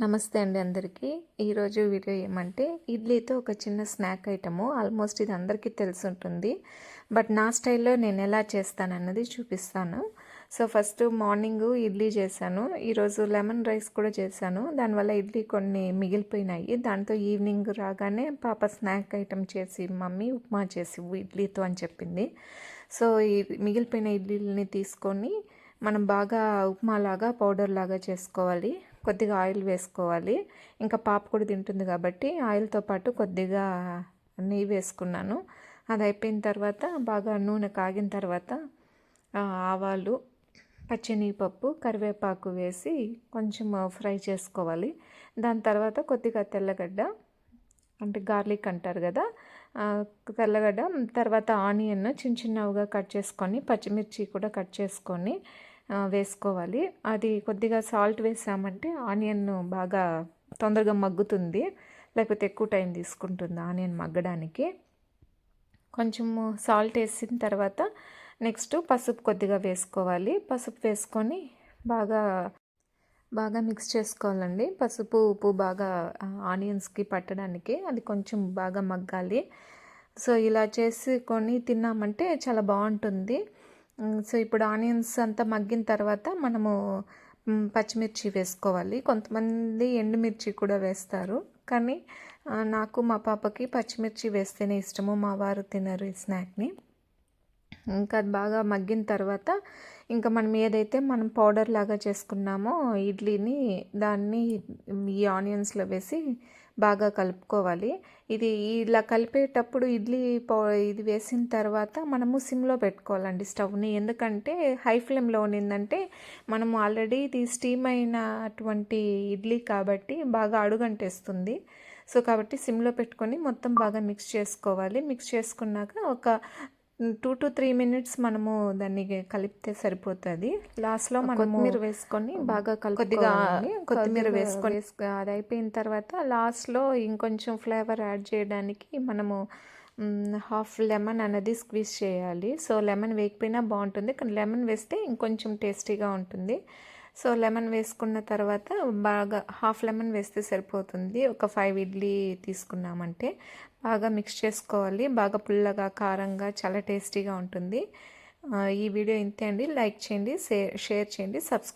నమస్తే అండి అందరికీ. ఈరోజు వీడియో ఏమంటే ఇడ్లీతో ఒక చిన్న స్నాక్ ఐటము. ఆల్మోస్ట్ ఇది అందరికీ తెలిసుంటుంది. బట్ నా స్టైల్లో నేను ఎలా చేస్తానన్నది చూపిస్తాను. సో ఫస్ట్ మార్నింగు ఇడ్లీ చేశాను. ఈరోజు లెమన్ రైస్ కూడా చేశాను. దానివల్ల ఇడ్లీ కొన్ని మిగిలిపోయినాయి. దాంతో ఈవినింగ్ రాగానే పాప స్నాక్ ఐటమ్ చేసి మమ్మీ ఉప్మా చేసి ఇడ్లీతో అని చెప్పింది. సో ఈ మిగిలిపోయిన ఇడ్లీలని తీసుకొని మనం బాగా ఉప్మాలాగా పౌడర్ లాగా చేసుకోవాలి. కొద్దిగా ఆయిల్ వేసుకోవాలి. ఇంకా పాప కూడా తింటుంది కాబట్టి ఆయిల్తో పాటు కొద్దిగా నెయ్యి వేసుకున్నాను. అది అయిపోయిన తర్వాత బాగా నూనె కాగిన తర్వాత ఆవాలు, పచ్చెనగపప్పు, కరివేపాకు వేసి కొంచెం ఫ్రై చేసుకోవాలి. దాని తర్వాత కొద్దిగా తెల్లగడ్డ అంటే గార్లిక్ అంటారు కదా, తెల్లగడ్డ, తర్వాత ఆనియన్ చిన్న చిన్నవిగా కట్ చేసుకొని పచ్చిమిర్చి కూడా కట్ చేసుకొని వేసుకోవాలి. అది కొద్దిగా సాల్ట్ వేసామంటే ఆనియన్ బాగా తొందరగా మగ్గుతుంది, లేకపోతే ఎక్కువ టైం తీసుకుంటుంది ఆనియన్ మగ్గడానికి. కొంచెము సాల్ట్ వేసిన తర్వాత నెక్స్ట్ పసుపు కొద్దిగా వేసుకోవాలి. పసుపు వేసుకొని బాగా బాగా మిక్స్ చేసుకోవాలండి. పసుపు ఉప్పు బాగా ఆనియన్స్కి పట్టడానికి అది కొంచెం బాగా మగ్గాలి. సో ఇలా చేసుకొని తిన్నామంటే చాలా బాగుంటుంది. సో ఇప్పుడు ఆనియన్స్ అంతా మగ్గిన తర్వాత మనము పచ్చిమిర్చి వేసుకోవాలి. కొంతమంది ఎండుమిర్చి కూడా వేస్తారు, కానీ నాకు మా పాపకి పచ్చిమిర్చి వేస్తేనే ఇష్టము. మా వారు తినరు ఈ స్నాక్ని. ఇంకా అది బాగా మగ్గిన తర్వాత ఇంకా మనం ఏదైతే మనం పౌడర్ లాగా చేసుకున్నామో ఇడ్లీని దాన్ని ఈ ఆనియన్స్లో వేసి బాగా కలుపుకోవాలి. ఇది ఇలా కలిపేటప్పుడు ఇది వేసిన తర్వాత మనము సిమ్లో పెట్టుకోవాలండి స్టవ్ని. ఎందుకంటే హై ఫ్లేమ్లో ఉన్నిందంటే మనము ఆల్రెడీ ఇది స్టీమ్ అయినటువంటి ఇడ్లీ కాబట్టి బాగా అడుగంటేస్తుంది. సో కాబట్టి సిమ్లో పెట్టుకొని మొత్తం బాగా మిక్స్ చేసుకోవాలి. మిక్స్ చేసుకున్నాక ఒక 2 to 3 minutes మనము దాన్ని కలిపితే సరిపోతుంది. లాస్ట్లో మనం కొత్తిమీర వేసుకొని బాగా కొద్దిగా కొత్తిమీర వేసుకొని అది అయిపోయిన తర్వాత లాస్ట్లో ఇంకొంచెం ఫ్లేవర్ యాడ్ చేయడానికి మనము హాఫ్ లెమన్ అనేది స్క్వీజ్ చేయాలి. సో లెమన్ వేయకపోయినా బాగుంటుంది, కానీ లెమన్ వేస్తే ఇంకొంచెం టేస్టీగా ఉంటుంది. సో లెమన్ వేసుకున్న తర్వాత బాగా హాఫ్ లెమన్ వేస్తే సరిపోతుంది. ఒక 5 ఇడ్లీ తీసుకున్నామంటే బాగా మిక్స్ చేసుకోవాలి. బాగా పుల్లగా కారంగా చాలా టేస్టీగా ఉంటుంది. ఈ వీడియో ఇంతే అండి. లైక్ చేయండి, షేర్ చేయండి, సబ్స్క్రైబ్